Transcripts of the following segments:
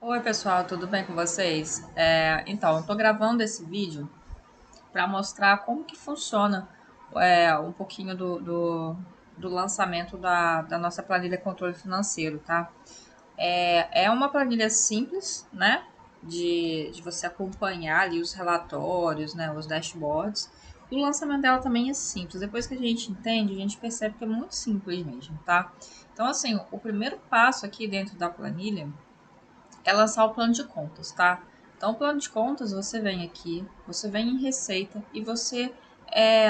Oi pessoal, tudo bem com vocês? Então, eu estou gravando esse vídeo para mostrar como que funciona um pouquinho do lançamento da nossa planilha controle financeiro, tá? É uma planilha simples, né? De você acompanhar ali os relatórios, né? Os dashboards. E o lançamento dela também é simples. Depois que a gente entende, a gente percebe que é muito simples mesmo, tá? Então, assim, o primeiro passo aqui dentro da planilha é lançar o plano de contas, tá? Então, o plano de contas, você vem aqui, você vem em receita e você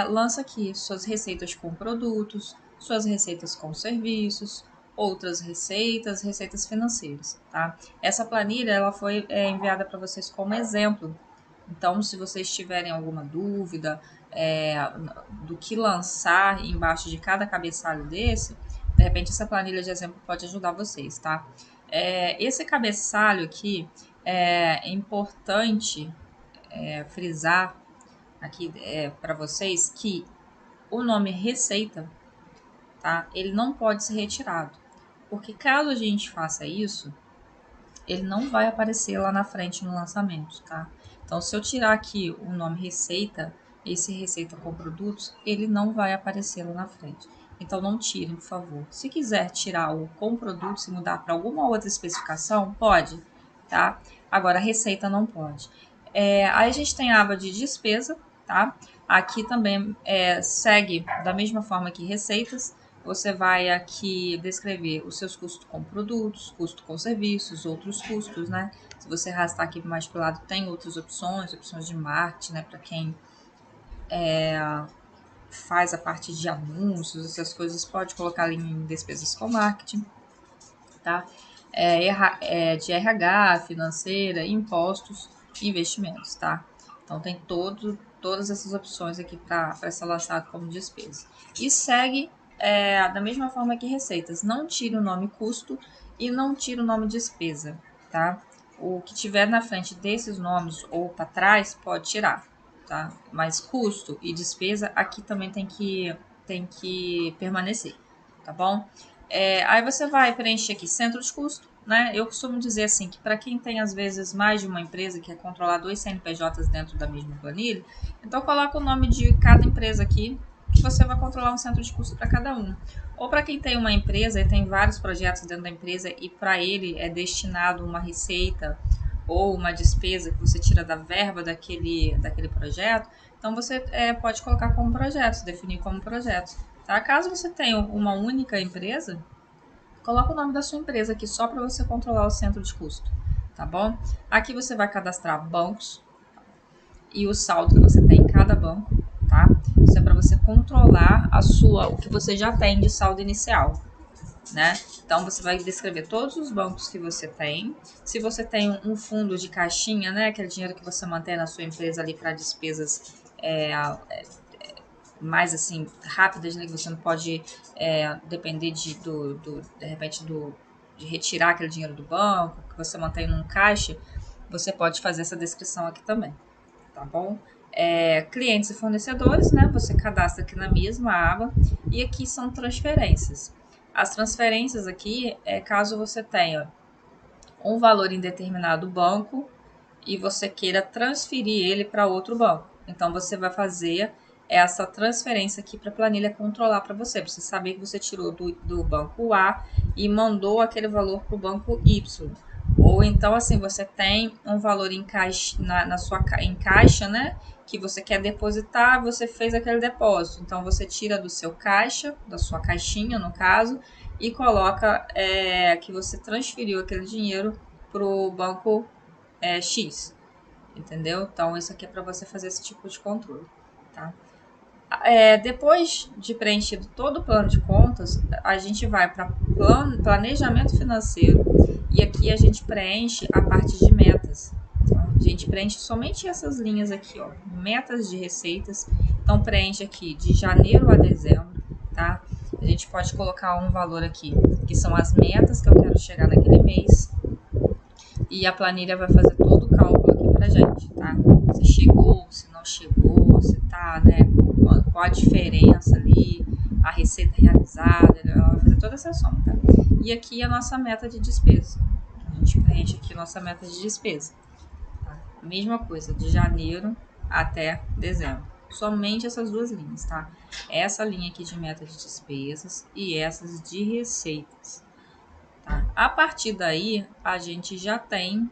lança aqui suas receitas com produtos, suas receitas com serviços, outras receitas, receitas financeiras, tá? Essa planilha, ela foi enviada para vocês como exemplo. Então, se vocês tiverem alguma dúvida é, do que lançar embaixo de cada cabeçalho desse, de repente essa planilha de exemplo pode ajudar vocês, tá? Esse cabeçalho aqui é importante frisar aqui para vocês que o nome receita, tá? Ele não pode ser retirado, porque caso a gente faça isso, ele não vai aparecer lá na frente no lançamento, tá? Então, se eu tirar aqui o nome receita, esse receita com produtos, ele não vai aparecer lá na frente. Então, não tirem, por favor. Se quiser tirar o com produtos e mudar para alguma outra especificação, pode, tá? Agora, receita não pode. Aí a gente tem a aba de despesa, tá? Aqui também segue da mesma forma que receitas. Você vai aqui descrever os seus custos com produtos, custo com serviços, outros custos, né? Se você arrastar aqui mais para o lado, tem outras opções, opções de marketing, né? Para quem faz a parte de anúncios, essas coisas, pode colocar ali em despesas com marketing, tá? De RH, financeira, impostos, investimentos, tá? Então tem todas essas opções aqui para ser lançado como despesa. E segue da mesma forma que receitas. Não tire o nome custo e não tire o nome despesa, tá? O que tiver na frente desses nomes ou para trás pode tirar, tá? Mas custo e despesa aqui também tem que permanecer, tá bom? Aí você vai preencher aqui centro de custo, né? Eu costumo dizer assim que para quem tem às vezes mais de uma empresa que quer controlar dois CNPJs dentro da mesma planilha, então coloca o nome de cada empresa aqui que você vai controlar um centro de custo para cada um. Ou para quem tem uma empresa e tem vários projetos dentro da empresa e para ele é destinado uma receita ou uma despesa que você tira da verba daquele projeto, então você pode colocar como projetos, definir como projetos. Tá? Caso você tenha uma única empresa, coloca o nome da sua empresa aqui só para você controlar o centro de custo, tá bom? Aqui você vai cadastrar bancos e o saldo que você tem em cada banco, tá? Isso é para você controlar o que você já tem de saldo inicial, né? Então você vai descrever todos os bancos que você tem. Se você tem um fundo de caixinha, né, aquele dinheiro que você mantém na sua empresa ali para despesas mais assim rápidas, né, que você não pode depender de repente de retirar aquele dinheiro do banco, que você mantém num caixa, você pode fazer essa descrição aqui também, tá bom? Clientes e fornecedores, né? Você cadastra aqui na mesma aba e aqui são transferências. As transferências aqui é caso você tenha um valor em determinado banco e você queira transferir ele para outro banco. Então você vai fazer essa transferência aqui para a planilha controlar para você saber que você tirou do banco A e mandou aquele valor para o banco Y. Ou então, assim, você tem um valor em caixa, em caixa, né? Que você quer depositar, você fez aquele depósito. Então, você tira do seu caixa, da sua caixinha, no caso, e coloca que você transferiu aquele dinheiro para o banco X, entendeu? Então, isso aqui é para você fazer esse tipo de controle, tá? Depois de preenchido todo o plano de contas, a gente vai para planejamento financeiro e aqui a gente preenche a parte de metas. Tá? A gente preenche somente essas linhas aqui, ó, metas de receitas. Então preenche aqui de janeiro a dezembro, tá? A gente pode colocar um valor aqui, que são as metas que eu quero chegar naquele mês, e a planilha vai fazer todo o cálculo aqui pra gente, tá? Se chegou, se não chegou, se tá, né? Qual a diferença ali, a receita realizada, ela vai fazer toda essa soma, tá? E aqui a nossa meta de despesa. A gente preenche aqui nossa meta de despesa. Tá? Mesma coisa, de janeiro até dezembro. Somente essas duas linhas, tá? Essa linha aqui de meta de despesas e essas de receitas. Tá? A partir daí, a gente já tem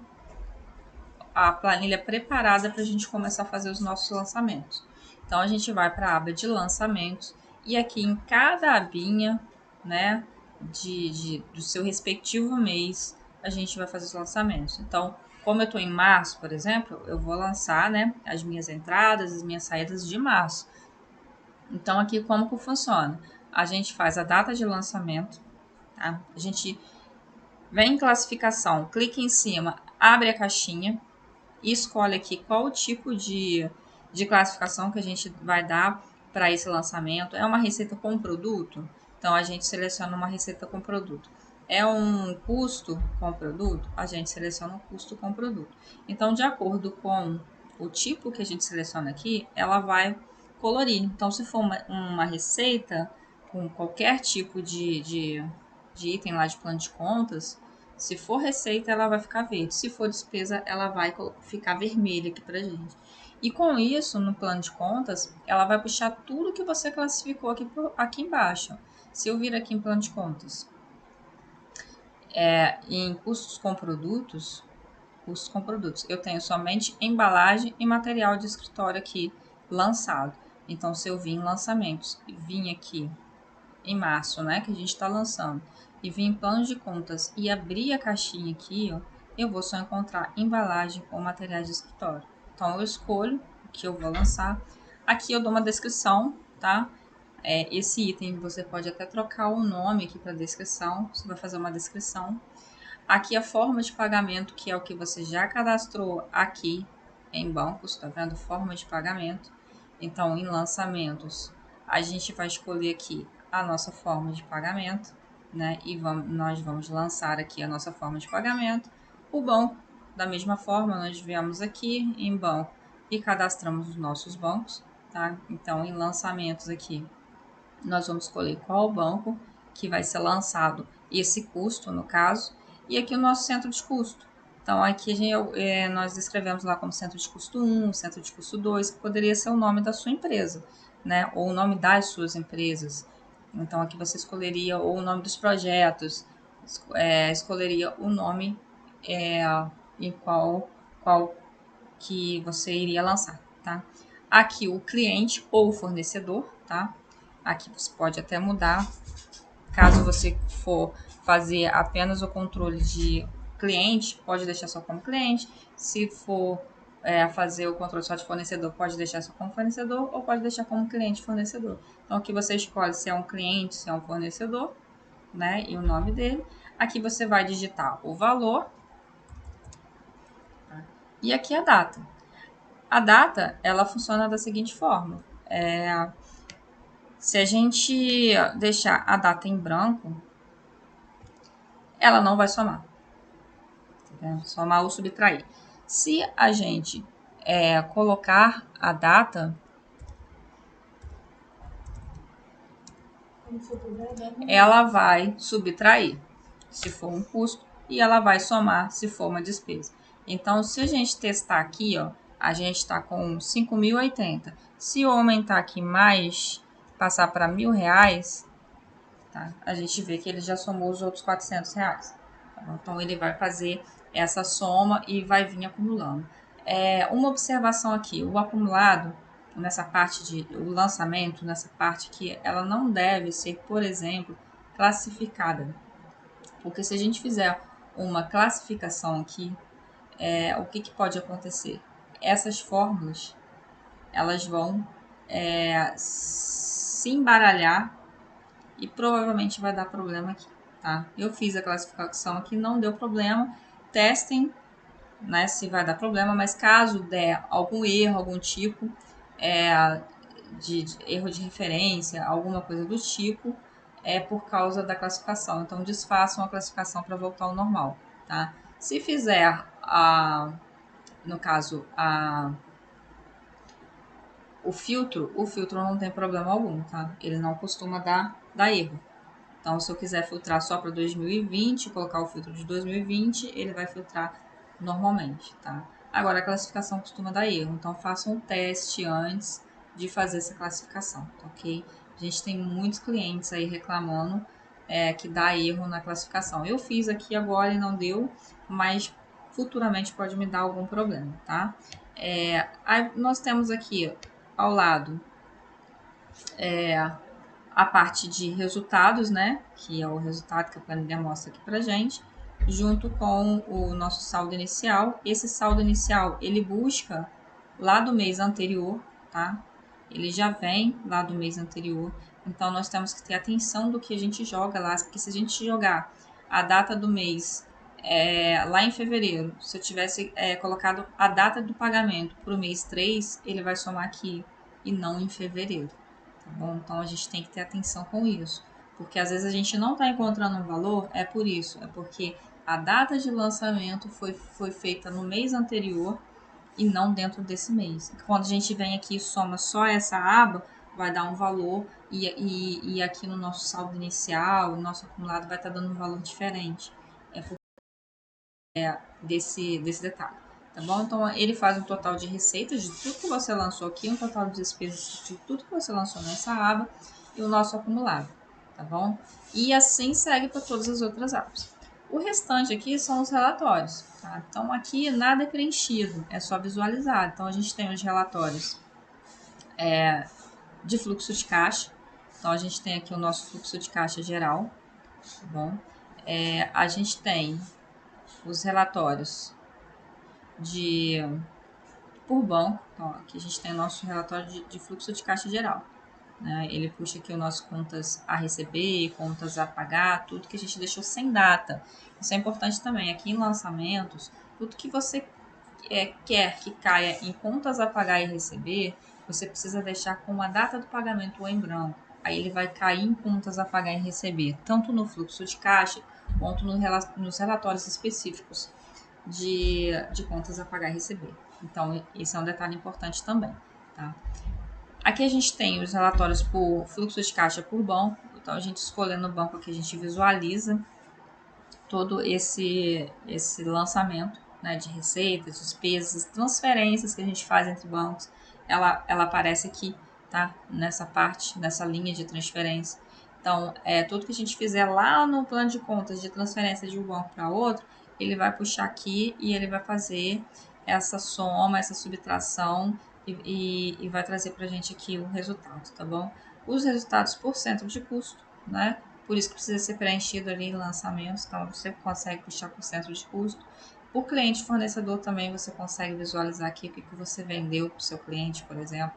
a planilha preparada para a gente começar a fazer os nossos lançamentos. Então, a gente vai para a aba de lançamentos e aqui em cada abinha, né, do seu respectivo mês, a gente vai fazer os lançamentos. Então, como eu estou em março, por exemplo, eu vou lançar, né, as minhas entradas, as minhas saídas de março. Então, aqui como que funciona? A gente faz a data de lançamento, tá? A gente vem em classificação, clica em cima, abre a caixinha, e escolhe aqui qual o tipo de classificação que a gente vai dar para esse lançamento. É uma receita com produto? Então, a gente seleciona uma receita com produto. É um custo com produto? A gente seleciona um custo com produto. Então, de acordo com o tipo que a gente seleciona aqui, ela vai colorir. Então, se for uma receita com qualquer tipo de item lá de plano de contas, se for receita, ela vai ficar verde. Se for despesa, ela vai ficar vermelha aqui pra gente. E com isso, no plano de contas, ela vai puxar tudo que você classificou aqui embaixo. Se eu vir aqui em plano de contas, em custos com produtos, eu tenho somente embalagem e material de escritório aqui lançado. Então, se eu vir em lançamentos e vim aqui em março, né, que a gente está lançando, e vir em plano de contas e abrir a caixinha aqui, ó, eu vou só encontrar embalagem ou materiais de escritório. Então, eu escolho o que eu vou lançar. Aqui eu dou uma descrição, tá? Esse item você pode até trocar o nome aqui para descrição, você vai fazer uma descrição. Aqui a forma de pagamento, que é o que você já cadastrou aqui em bancos, tá vendo? Forma de pagamento. Então, em lançamentos, a gente vai escolher aqui a nossa forma de pagamento, né? E nós vamos lançar aqui a nossa forma de pagamento. O banco, da mesma forma, nós viemos aqui em banco e cadastramos os nossos bancos, tá? Então, em lançamentos aqui, nós vamos escolher qual banco que vai ser lançado esse custo, no caso, e aqui o nosso centro de custo. Então, aqui nós escrevemos lá como centro de custo 1, centro de custo 2, que poderia ser o nome da sua empresa, né? Ou o nome das suas empresas. Então, aqui você escolheria ou o nome dos projetos, escolheria o nome em qual que você iria lançar, tá? Aqui o cliente ou o fornecedor, tá? Aqui você pode até mudar, caso você for fazer apenas o controle de cliente, pode deixar só como cliente. Se for fazer o controle só de fornecedor, pode deixar só como fornecedor ou pode deixar como cliente fornecedor. Então aqui você escolhe se é um cliente, se é um fornecedor, né? E o nome dele. Aqui você vai digitar o valor, tá? E aqui a data. A data, ela funciona da seguinte forma. Se a gente deixar a data em branco, ela não vai somar. Tá? Somar ou subtrair. Se a gente colocar a data, ela vai subtrair, se for um custo, e ela vai somar, se for uma despesa. Então, se a gente testar aqui, ó, a gente está com 5.080. Se eu aumentar aqui mais, passar para R$1.000, tá? A gente vê que ele já somou os outros R$400. Tá? Então, ele vai fazer essa soma e vai vir acumulando. Uma observação aqui, o acumulado, nessa parte o lançamento, nessa parte aqui, ela não deve ser, por exemplo, classificada. Porque se a gente fizer uma classificação aqui, o que pode acontecer? Essas fórmulas, elas vão se embaralhar e provavelmente vai dar problema aqui, tá? Eu fiz a classificação aqui, não deu problema. Testem, né, se vai dar problema, mas caso der algum erro, algum tipo de erro de referência, alguma coisa do tipo, é por causa da classificação. Então, desfaçam a classificação para voltar ao normal, tá? Se fizer, no caso, o filtro não tem problema algum, tá? Ele não costuma dar erro. Então, se eu quiser filtrar só para 2020, colocar o filtro de 2020, ele vai filtrar normalmente, tá? Agora, a classificação costuma dar erro, então faça um teste antes de fazer essa classificação, tá ok? A gente tem muitos clientes aí reclamando que dá erro na classificação. Eu fiz aqui agora e não deu, mas futuramente pode me dar algum problema, tá? Aí nós temos aqui ao lado a parte de resultados, né? Que é o resultado que a planilha mostra aqui pra gente, junto com o nosso saldo inicial. Esse saldo inicial, ele busca lá do mês anterior, tá? Ele já vem lá do mês anterior. Então, nós temos que ter atenção do que a gente joga lá, porque se a gente jogar a data do mês lá em fevereiro, se eu tivesse colocado a data do pagamento para o mês 3, ele vai somar aqui e não em fevereiro. Tá bom? Então a gente tem que ter atenção com isso, porque às vezes a gente não está encontrando um valor, é por isso, é porque a data de lançamento foi feita no mês anterior e não dentro desse mês. Quando a gente vem aqui e soma só essa aba, vai dar um valor e aqui no nosso saldo inicial, o nosso acumulado vai estar dando um valor diferente. É por desse detalhe. Tá bom? Então, ele faz um total de receitas de tudo que você lançou aqui, um total de despesas de tudo que você lançou nessa aba e o nosso acumulado, tá bom? E assim segue para todas as outras abas. O restante aqui são os relatórios, tá? Então, aqui nada é preenchido, é só visualizar. Então, a gente tem os relatórios de fluxo de caixa. Então, a gente tem aqui o nosso fluxo de caixa geral, tá bom? A gente tem os relatórios de por banco. Então, aqui a gente tem o nosso relatório de fluxo de caixa geral. Né? Ele puxa aqui o nosso contas a receber, contas a pagar, tudo que a gente deixou sem data. Isso é importante também. Aqui em lançamentos, tudo que você quer que caia em contas a pagar e receber, você precisa deixar com a data do pagamento ou em branco. Aí ele vai cair em contas a pagar e receber, tanto no fluxo de caixa quanto nos relatórios específicos de contas a pagar e receber. Então, esse é um detalhe importante também, tá? Aqui a gente tem os relatórios por fluxo de caixa por banco. Então, a gente escolhendo o banco aqui, a gente visualiza todo esse lançamento, né, de receitas, despesas, transferências que a gente faz entre bancos. Ela aparece aqui, tá? Nessa parte, nessa linha de transferência. Então, tudo que a gente fizer lá no plano de contas de transferência de um banco para outro, ele vai puxar aqui e ele vai fazer essa soma, essa subtração e vai trazer para a gente aqui o resultado, tá bom? Os resultados por centro de custo, né? Por isso que precisa ser preenchido ali em lançamentos, então você consegue puxar por centro de custo. Por cliente fornecedor também você consegue visualizar aqui o que você vendeu para o seu cliente, por exemplo,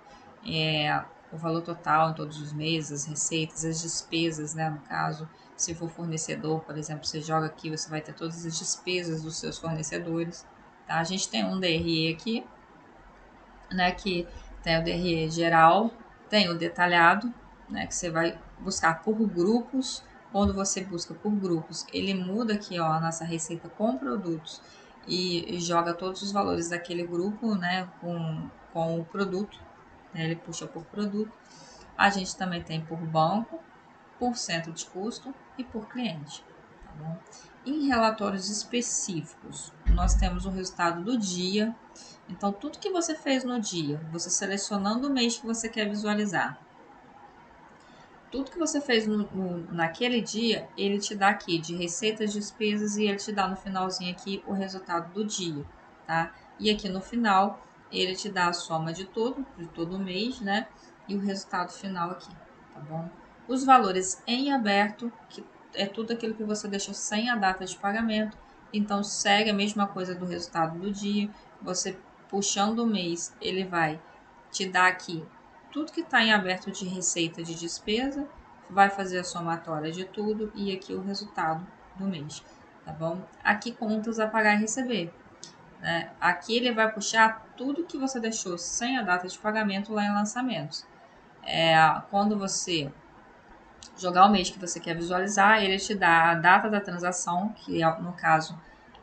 o valor total em todos os meses, as receitas, as despesas, né? No caso, se for fornecedor, por exemplo, você joga aqui, você vai ter todas as despesas dos seus fornecedores. Tá? A gente tem um DRE aqui, né? Que tem o DRE geral, tem o detalhado, né? Que você vai buscar por grupos. Quando você busca por grupos, ele muda aqui, ó, a nossa receita com produtos e joga todos os valores daquele grupo, né? Com o produto, né? Ele puxa por produto. A gente também tem por banco, por centro de custo e por cliente, tá bom? Em relatórios específicos, nós temos o resultado do dia. Então, tudo que você fez no dia, você selecionando o mês que você quer visualizar, tudo que você fez naquele dia, ele te dá aqui de receitas, despesas e ele te dá no finalzinho aqui o resultado do dia, tá? E aqui no final, ele te dá a soma de todo mês, né? E o resultado final aqui, tá bom? Os valores em aberto, que é tudo aquilo que você deixou sem a data de pagamento, então segue a mesma coisa do resultado do dia. Você puxando o mês, ele vai te dar aqui tudo que está em aberto de receita de despesa, vai fazer a somatória de tudo e aqui o resultado do mês, tá bom? Aqui contas a pagar e receber, né? Aqui ele vai puxar tudo que você deixou sem a data de pagamento lá em lançamentos. Quando você jogar o mês que você quer visualizar, ele te dá a data da transação, que é, no caso,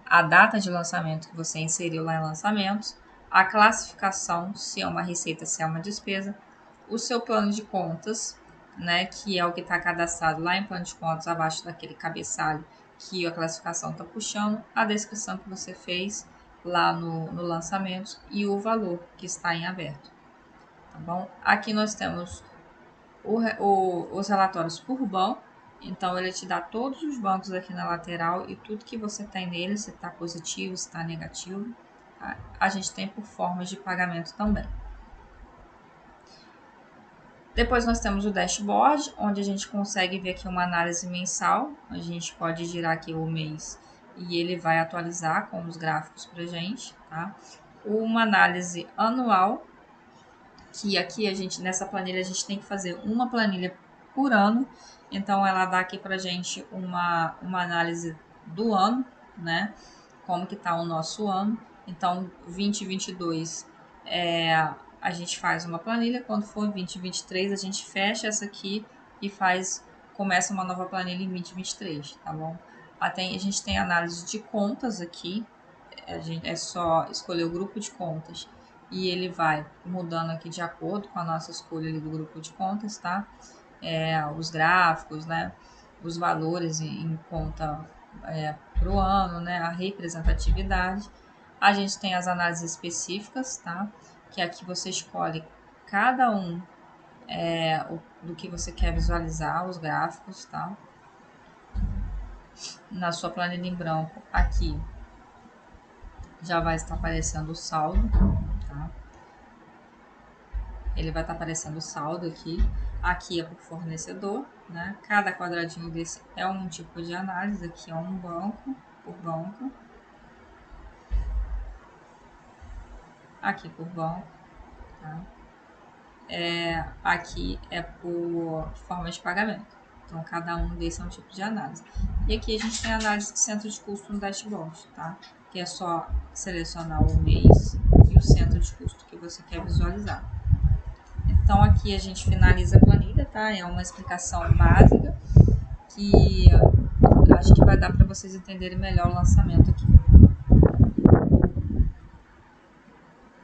a data de lançamento que você inseriu lá em lançamentos, a classificação, se é uma receita, se é uma despesa, o seu plano de contas, né, que é o que está cadastrado lá em plano de contas, abaixo daquele cabeçalho que a classificação está puxando, a descrição que você fez lá no lançamento e o valor que está em aberto, tá bom? Aqui nós temos os relatórios por banco, então ele te dá todos os bancos aqui na lateral e tudo que você tem nele, se está positivo, se está negativo. Tá? A gente tem por formas de pagamento também. Depois nós temos o dashboard, onde a gente consegue ver aqui uma análise mensal. A gente pode girar aqui o mês e ele vai atualizar com os gráficos para a gente, tá? Uma análise anual, que aqui a gente, nessa planilha, a gente tem que fazer uma planilha por ano. Então, ela dá aqui para a gente uma análise do ano, né? Como que tá o nosso ano. Então, 2022 a gente faz uma planilha, quando for 2023 a gente fecha essa aqui e começa uma nova planilha em 2023, tá bom? A gente tem análise de contas aqui, é só escolher o grupo de contas e ele vai mudando aqui de acordo com a nossa escolha ali do grupo de contas, tá? Os gráficos, né? Os valores em conta para o ano, né? A representatividade. A gente tem as análises específicas, tá? Que aqui você escolhe cada um do que você quer visualizar, os gráficos, tá? Na sua planilha em branco, aqui já vai estar aparecendo o saldo, tá? Ele vai estar aparecendo o saldo aqui. Aqui é por fornecedor, né? Cada quadradinho desse é um tipo de análise. Aqui é um banco por banco. Aqui por banco, tá? Aqui é por forma de pagamento. Então, cada um desses é um tipo de análise. E aqui a gente tem a análise de centro de custo no dashboard, tá? Que é só selecionar o mês e o centro de custo que você quer visualizar. Então, aqui a gente finaliza a planilha, tá? É uma explicação básica que acho que vai dar para vocês entenderem melhor o lançamento aqui.